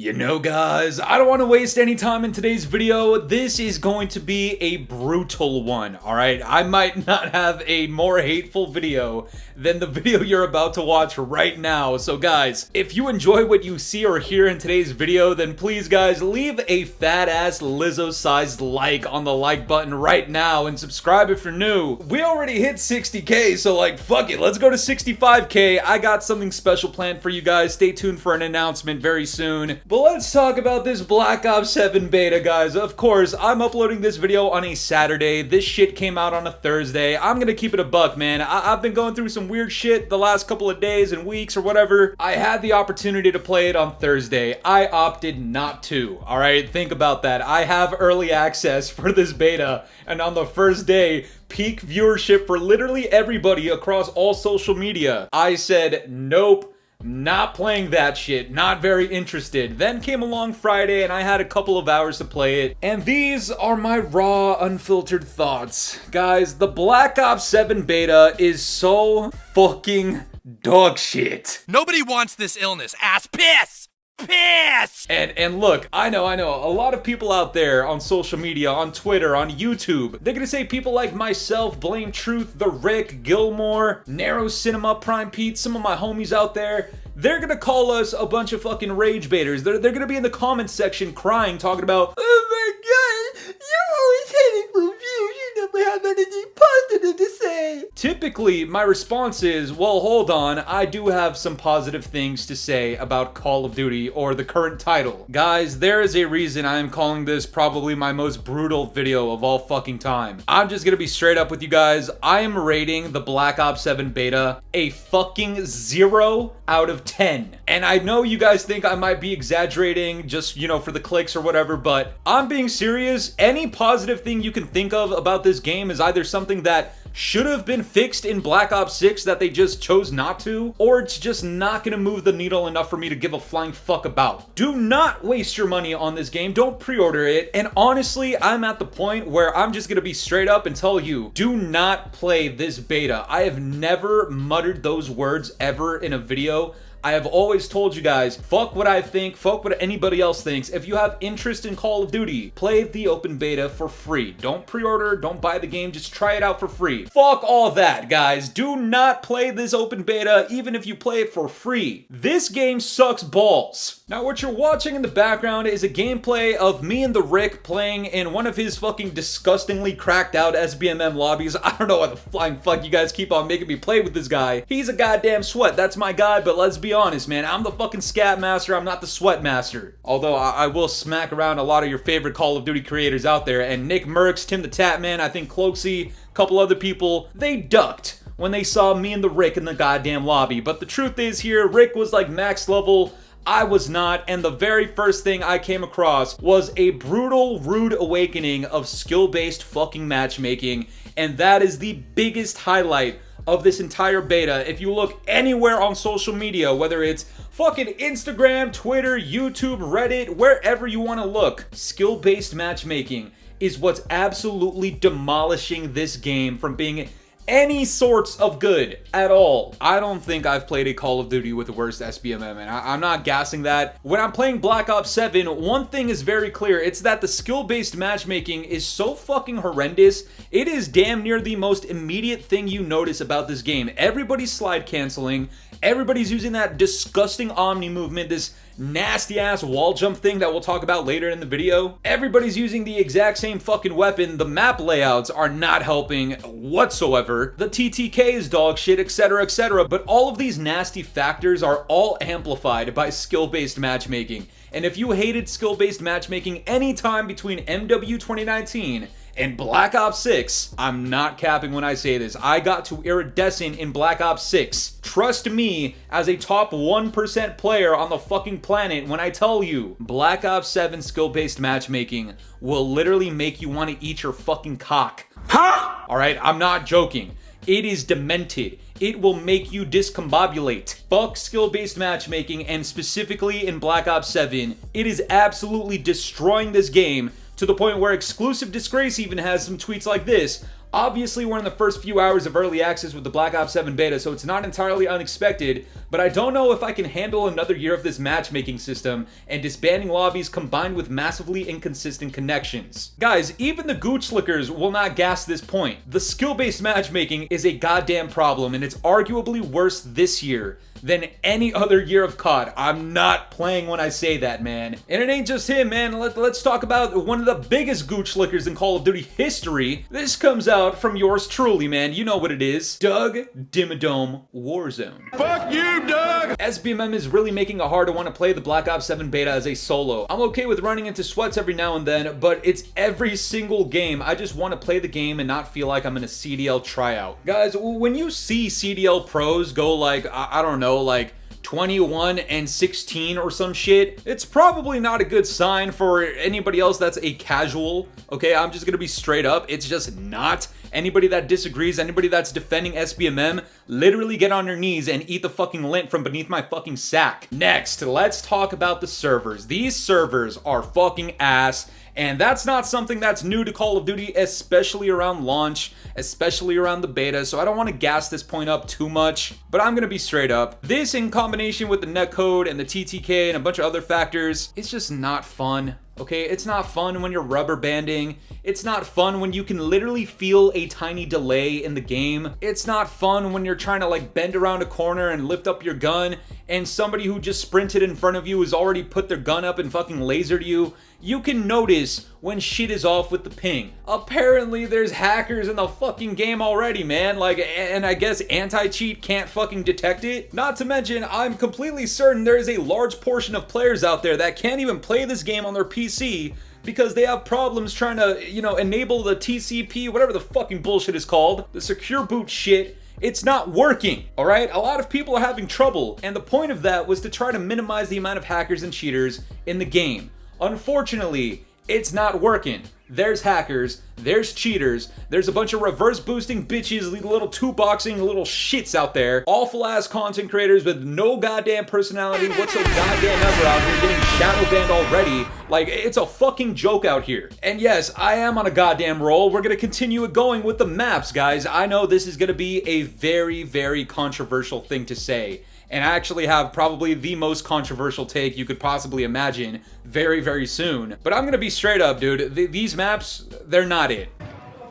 You know, guys, I don't want to waste any time in today's video. This is going to be a brutal one, alright? I might not have a more hateful video than the video you're about to watch right now. So guys, if you enjoy what you see or hear in today's video, then please guys, leave a fat-ass Lizzo-sized like on the like button right now and subscribe if you're new. We already hit 60k, so like, fuck it, let's go to 65k. I got something special planned for you guys. Stay tuned for an announcement very soon. But let's talk about this Black Ops 7 beta, guys. Of course, I'm uploading this video on a Saturday. This shit came out on a Thursday. I'm gonna keep it a buck, man. I've been going through some weird shit the last couple of days and weeks or whatever. I had the opportunity to play it on Thursday. I opted not to, alright? Think about that. I have early access for this beta, and on the first day, peak viewership for literally everybody across all social media. I said, nope. Not playing that shit, not very interested. Then came along Friday and I had a couple of hours to play it. And these are my raw, unfiltered thoughts. Guys, the Black Ops 7 beta is so fucking dog shit. Nobody wants this illness. Ass piss! Piss! And look, I know, a lot of people out there on social media, on Twitter, on YouTube, they're gonna say people like myself, Blame Truth, The Rick, Gilmore, Narrow Cinema, Prime Pete, some of my homies out there, they're gonna call us a bunch of fucking rage baiters. They're gonna be in the comments section crying, talking about, oh my god, you're always hating for views, you never have anything positive to say. Typically, my response is, well, hold on, I do have some positive things to say about Call of Duty or the current title. Guys, there is a reason I am calling this probably my most brutal video of all fucking time. I'm just gonna be straight up with you guys. I am rating the Black Ops 7 beta a fucking 0 out of 10. And I know you guys think I might be exaggerating just, you know, for the clicks or whatever, but I'm being serious. Any positive thing you can think of about this game is either something that should have been fixed in Black Ops 6 that they just chose not to, or it's just not gonna move the needle enough for me to give a flying fuck about. Do not waste your money on this game. Don't pre-order it. And honestly, I'm at the point where I'm just gonna be straight up and tell you, do not play this beta. I have never muttered those words ever in a video. I have always told you guys, fuck what I think, fuck what anybody else thinks. If you have interest in Call of Duty, play the open beta for free. Don't pre-order, don't buy the game, just try it out for free. Fuck all that, guys. Do not play this open beta, even if you play it for free. This game sucks balls. Now, what you're watching in the background is a gameplay of me and the Rick playing in one of his fucking disgustingly cracked out SBMM lobbies. I don't know why the flying fuck you guys keep on making me play with this guy. He's a goddamn sweat, that's my guy, but let's be honest, man, I'm the fucking scat master, I'm not the sweat master. Although I will smack around a lot of your favorite Call of Duty creators out there, and Nick Merckx, Tim the Tatman, I think Cloaksy, a couple other people, they ducked when they saw me and the Rick in the goddamn lobby. But the truth is here, Rick was like max level, I was not, and the very first thing I came across was a brutal, rude awakening of skill-based fucking matchmaking, and that is the biggest highlight of this entire beta. If you look anywhere on social media, whether it's fucking Instagram, Twitter, YouTube, Reddit, wherever you want to look, skill-based matchmaking is what's absolutely demolishing this game from being any sorts of good at all. I don't think I've played a Call of Duty with the worst SBMM, and I'm not gassing that. When I'm playing Black Ops 7, one thing is very clear. It's that the skill-based matchmaking is so fucking horrendous. It is damn near the most immediate thing you notice about this game. Everybody's slide canceling. Everybody's using that disgusting Omni movement, this nasty-ass wall jump thing that we'll talk about later in the video. Everybody's using the exact same fucking weapon. The map layouts are not helping whatsoever. The TTK is dog shit, etc., etc. But all of these nasty factors are all amplified by skill-based matchmaking. And if you hated skill-based matchmaking anytime between MW 2019 and Black Ops 6, I'm not capping when I say this, I got to iridescent in Black Ops 6. Trust me, as a top 1% player on the fucking planet, when I tell you, Black Ops 7 skill-based matchmaking will literally make you want to eat your fucking cock. Huh? Alright, I'm not joking. It is demented. It will make you discombobulate. Fuck skill-based matchmaking, and specifically in Black Ops 7, it is absolutely destroying this game to the point where Exclusive Disgrace even has some tweets like this. Obviously, we're in the first few hours of early access with the Black Ops 7 beta, so it's not entirely unexpected, but I don't know if I can handle another year of this matchmaking system and disbanding lobbies combined with massively inconsistent connections. Guys, even the gooch slickers will not gas this point. The skill-based matchmaking is a goddamn problem, and it's arguably worse this year than any other year of COD. I'm not playing when I say that, man. And it ain't just him, man. Let's talk about one of the biggest gooch slickers in Call of Duty history. This comes out from yours truly, man. You know what it is. Doug Dimmadome Warzone. Fuck you, Doug! SBMM is really making it hard to want to play the Black Ops 7 beta as a solo. I'm okay with running into sweats every now and then, but it's every single game. I just want to play the game and not feel like I'm in a CDL tryout. Guys, when you see CDL pros go like, I don't know, like 21 and 16 or some shit, it's probably not a good sign for anybody else that's a casual. Okay, I'm just gonna be straight up. It's just not. Anybody that disagrees, anybody that's defending SBMM, literally get on your knees and eat the fucking lint from beneath my fucking sack. Next, let's talk about the servers. These servers are fucking ass. And that's not something that's new to Call of Duty, especially around launch, especially around the beta, so I don't want to gas this point up too much, but I'm going to be straight up. This, in combination with the netcode and the TTK and a bunch of other factors, it's just not fun. Okay, it's not fun when you're rubber banding. It's not fun when you can literally feel a tiny delay in the game. It's not fun when you're trying to like bend around a corner and lift up your gun and somebody who just sprinted in front of you has already put their gun up and fucking lasered you. You can notice when shit is off with the ping. Apparently there's hackers in the fucking game already, man. Like, and I guess anti-cheat can't fucking detect it. Not to mention, I'm completely certain there is a large portion of players out there that can't even play this game on their PC because they have problems trying to, you know, enable the TCP, whatever the fucking bullshit is called, the secure boot shit. It's not working, all right? A lot of people are having trouble, and the point of that was to try to minimize the amount of hackers and cheaters in the game. Unfortunately, it's not working. There's hackers, there's cheaters, there's a bunch of reverse boosting bitches, little two-boxing little shits out there, awful ass content creators with no goddamn personality whatsoever goddamn ever out here getting shadow banned already. Like, it's a fucking joke out here. And yes, I am on a goddamn roll. We're gonna continue it going with the maps, guys. I know this is gonna be a very, very controversial thing to say. And I actually have probably the most controversial take you could possibly imagine very, very soon. But I'm gonna be straight up, dude. These maps, they're not it.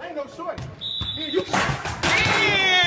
I ain't no short.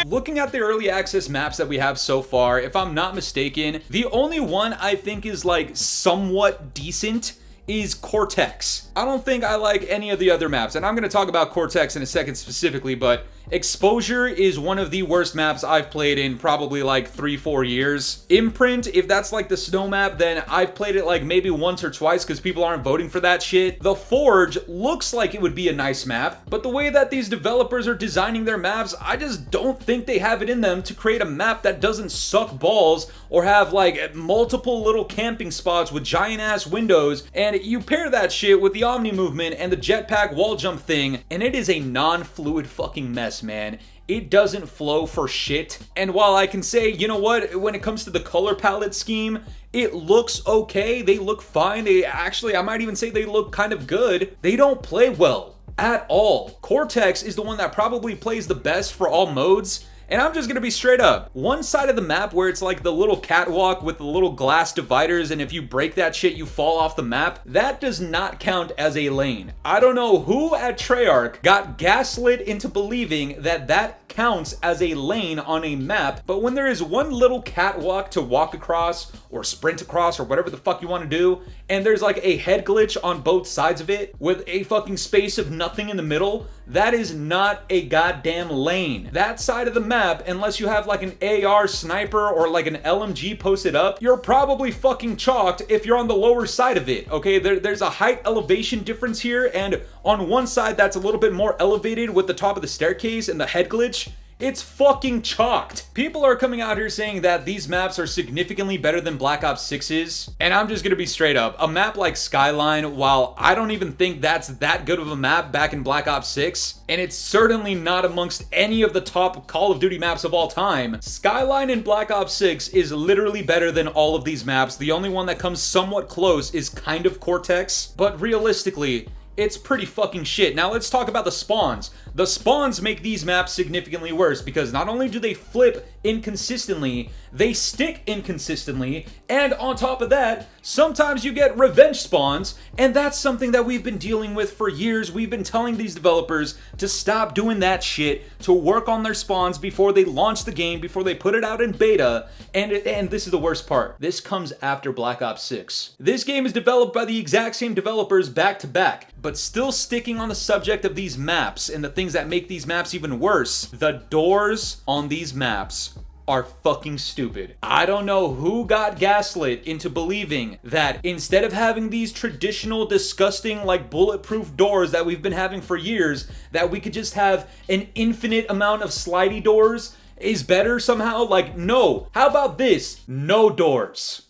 Looking at the early access maps that we have so far, if I'm not mistaken, the only one I think is like somewhat decent is Cortex. I don't think I like any of the other maps, and I'm going to talk about Cortex in a second specifically, but Exposure is one of the worst maps I've played in probably like 3-4 years. Imprint, if that's like the snow map, then I've played it like maybe once or twice because people aren't voting for that shit. The Forge looks like it would be a nice map, but the way that these developers are designing their maps, I just don't think they have it in them to create a map that doesn't suck balls or have like multiple little camping spots with giant ass windows, and you pair that shit with the Omni movement and the jetpack wall jump thing, and it is a non-fluid fucking mess, man. It doesn't flow for shit. And while I can say, you know what, when it comes to the color palette scheme, it looks okay, they look fine, they actually, I might even say they look kind of good, they don't play well at all. Cortex is the one that probably plays the best for all modes. And I'm just gonna be straight up. One side of the map where it's like the little catwalk with the little glass dividers, and if you break that shit, you fall off the map, that does not count as a lane. I don't know who at Treyarch got gaslit into believing that that counts as a lane on a map, but when there is one little catwalk to walk across or sprint across or whatever the fuck you want to do, and there's like a head glitch on both sides of it with a fucking space of nothing in the middle, that is not a goddamn lane. That side of the map, unless you have like an AR sniper or like an LMG posted up, you're probably fucking chalked if you're on the lower side of it, okay? There's a height elevation difference here, and on one side that's a little bit more elevated with the top of the staircase and the head glitch. It's fucking chalked. People are coming out here saying that these maps are significantly better than Black Ops 6's, and I'm just gonna be straight up. A map like Skyline, while I don't even think that's that good of a map back in Black Ops 6, and it's certainly not amongst any of the top Call of Duty maps of all time, Skyline in Black Ops 6 is literally better than all of these maps. The only one that comes somewhat close is kind of Cortex, but realistically, it's pretty fucking shit. Now let's talk about the spawns. The spawns make these maps significantly worse because not only do they flip inconsistently, they stick inconsistently, and on top of that, sometimes you get revenge spawns, and that's something that we've been dealing with for years. We've been telling these developers to stop doing that shit, to work on their spawns before they launch the game, before they put it out in beta, and this is the worst part. This comes after Black Ops 6. This game is developed by the exact same developers back to back, but still sticking on the subject of these maps and the things that make these maps even worse. The doors on these maps are fucking stupid. I don't know who got gaslit into believing that instead of having these traditional, disgusting, like bulletproof doors that we've been having for years, that we could just have an infinite amount of slidey doors is better somehow. Like, no. How about this? No doors.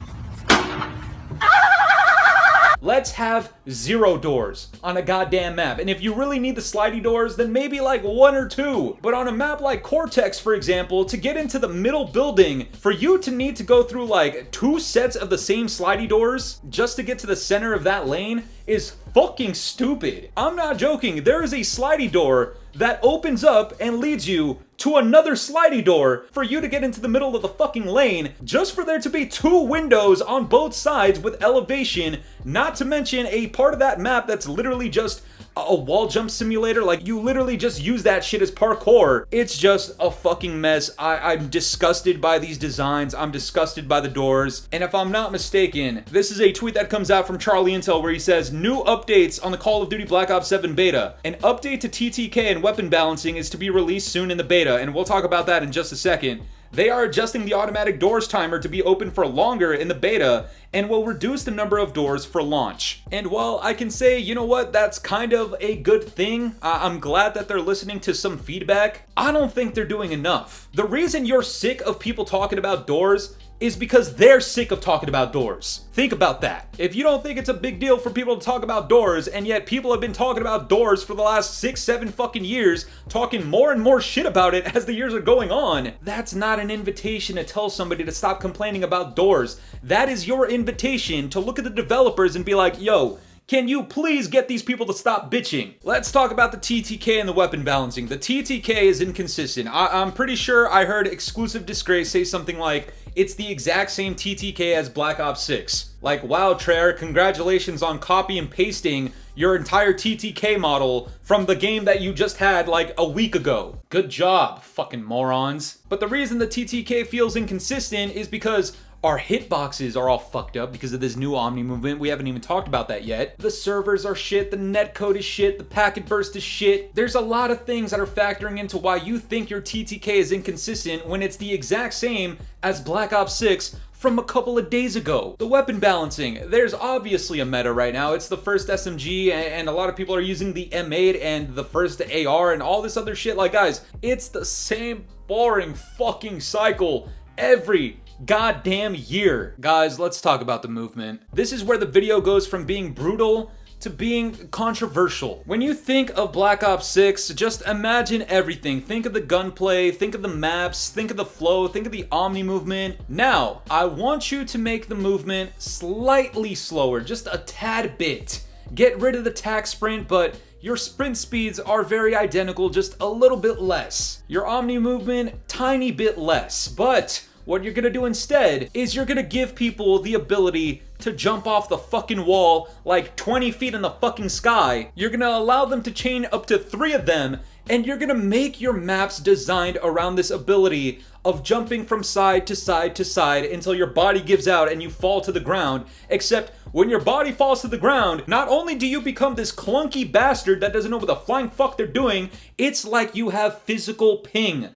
Let's have 0 doors on a goddamn map. And if you really need the slidey doors, then maybe like 1 or 2. But on a map like Cortex, for example, to get into the middle building, for you to need to go through like 2 sets of the same slidey doors just to get to the center of that lane is fucking stupid. I'm not joking. There is a slidey door that opens up and leads you to another slidey door for you to get into the middle of the fucking lane, just for there to be 2 windows on both sides with elevation, not to mention a part of that map that's literally just a wall jump simulator. Like, you literally just use that shit as parkour. It's just a fucking mess. I'm disgusted by these designs. I'm disgusted by the doors. And if I'm not mistaken, this is a tweet that comes out from Charlie Intel where he says, new updates on the Call of Duty Black Ops 7 beta. An update to TTK and Weapon Balancing is to be released soon in the beta, and we'll talk about that in just a second. They are adjusting the automatic doors timer to be open for longer in the beta and will reduce the number of doors for launch. And while I can say, you know what, that's kind of a good thing, I'm glad that they're listening to some feedback, I don't think they're doing enough. The reason you're sick of people talking about doors is because they're sick of talking about doors. Think about that. If you don't think it's a big deal for people to talk about doors, and yet people have been talking about doors for the last 6, 7 fucking years, talking more and more shit about it as the years are going on, that's not an invitation to tell somebody to stop complaining about doors. That is your invitation to look at the developers and be like, yo, can you please get these people to stop bitching? Let's talk about the TTK and the weapon balancing. The TTK is inconsistent. I'm pretty sure I heard Exclusive Disgrace say something like, it's the exact same TTK as Black Ops 6. Like, wow, Treyarch, congratulations on copy and pasting your entire TTK model from the game that you just had like a week ago. Good job, fucking morons. But the reason the TTK feels inconsistent is because our hitboxes are all fucked up because of this new Omni movement. We haven't even talked about that yet. The servers are shit, the netcode is shit, the packet burst is shit. There's a lot of things that are factoring into why you think your TTK is inconsistent when it's the exact same as Black Ops 6 from a couple of days ago. The weapon balancing, there's obviously a meta right now. It's the first SMG and a lot of people are using the M8 and the first AR and all this other shit. Like, guys, it's the same boring fucking cycle every goddamn year. Guys, let's talk about the movement. This is where the video goes from being brutal to being controversial. When you think of Black Ops 6, just imagine everything. Think of the gunplay, think of the maps, think of the flow, think of the Omni movement. Now, I want you to make the movement slightly slower, just a tad bit. Get rid of the tack sprint, but your sprint speeds are very identical, just a little bit less. Your Omni movement, tiny bit less, but what you're gonna do instead is you're gonna give people the ability to jump off the fucking wall like 20 feet in the fucking sky. You're gonna allow them to chain up to 3 of them, and you're gonna make your maps designed around this ability of jumping from side to side to side until your body gives out and you fall to the ground. Except when your body falls to the ground, not only do you become this clunky bastard that doesn't know what the flying fuck they're doing, it's like you have physical ping.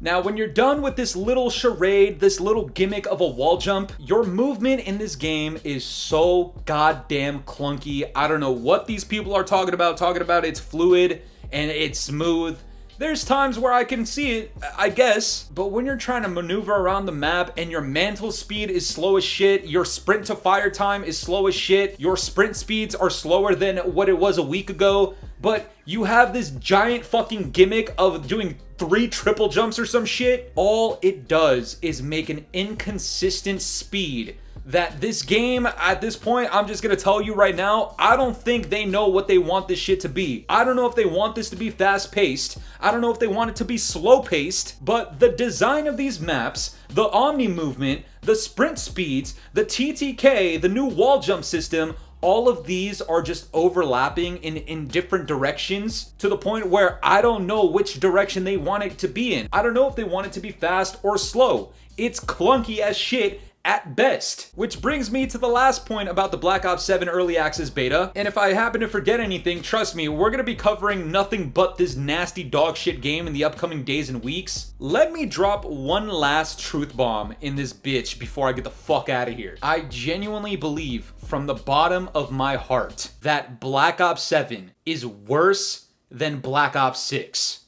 Now, when you're done with this little charade, this little gimmick of a wall jump, your movement in this game is so goddamn clunky. I don't know what these people are talking about it's fluid and it's smooth. There's times where I can see it, I guess, but when you're trying to maneuver around the map and your mantle speed is slow as shit, your sprint to fire time is slow as shit, your sprint speeds are slower than what it was a week ago, but you have this giant fucking gimmick of doing 3 triple jumps or some shit, all it does is make an inconsistent speed that this game, at this point, I'm just gonna tell you right now, I don't think they know what they want this shit to be. I don't know if they want this to be fast-paced. I don't know if they want it to be slow-paced, but the design of these maps, the Omni movement, the sprint speeds, the TTK, the new wall jump system, all of these are just overlapping in different directions to the point where I don't know which direction they want it to be in. I don't know if they want it to be fast or slow. It's clunky as shit at best. Which brings me to the last point about the Black Ops 7 Early Access Beta. And if I happen to forget anything, trust me, we're gonna be covering nothing but this nasty dog shit game in the upcoming days and weeks. Let me drop one last truth bomb in this bitch before I get the fuck out of here. I genuinely believe from the bottom of my heart that Black Ops 7 is worse than Black Ops 6.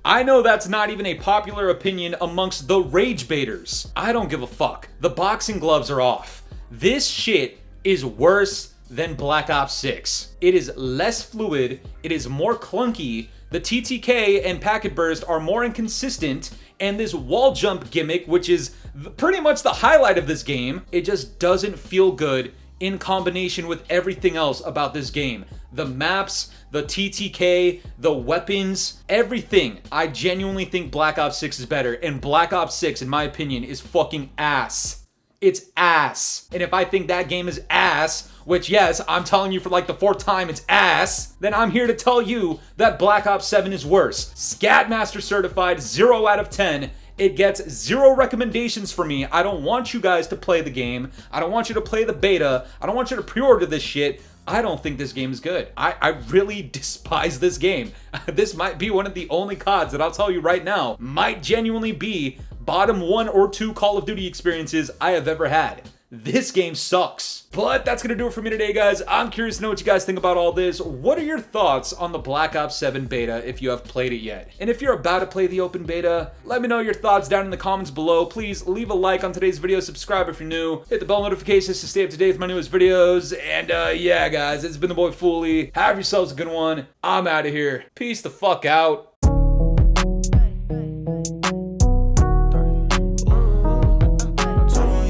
I know that's not even a popular opinion amongst the rage baiters. I don't give a fuck. The boxing gloves are off. This shit is worse than Black Ops 6. It is less fluid, it is more clunky, the TTK and packet burst are more inconsistent, and this wall jump gimmick, which is pretty much the highlight of this game, it just doesn't feel good in combination with everything else about this game. The maps, the TTK, the weapons, everything. I genuinely think Black Ops 6 is better, and Black Ops 6, in my opinion, is fucking ass. It's ass. And if I think that game is ass, which yes, I'm telling you for like the fourth time it's ass, then I'm here to tell you that Black Ops 7 is worse. Scatmaster certified, 0 out of 10. It gets 0 recommendations for me. I don't want you guys to play the game. I don't want you to play the beta. I don't want you to pre-order this shit. I don't think this game is good. I really despise this game. This might be one of the only CODs that I'll tell you right now might genuinely be bottom 1 or 2 Call of Duty experiences I have ever had. This game sucks. But that's gonna do it for me today, guys. I'm curious to know what you guys think about all this. What are your thoughts on the Black Ops 7 beta if you have played it yet? And if you're about to play the open beta, let me know your thoughts down in the comments below. Please leave a like on today's video, subscribe if you're new, hit the bell notifications to stay up to date with my newest videos. And yeah, guys, it's been the boy Fooly. Have yourselves a good one. I'm out of here. Peace the fuck out.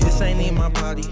This ain't in my body.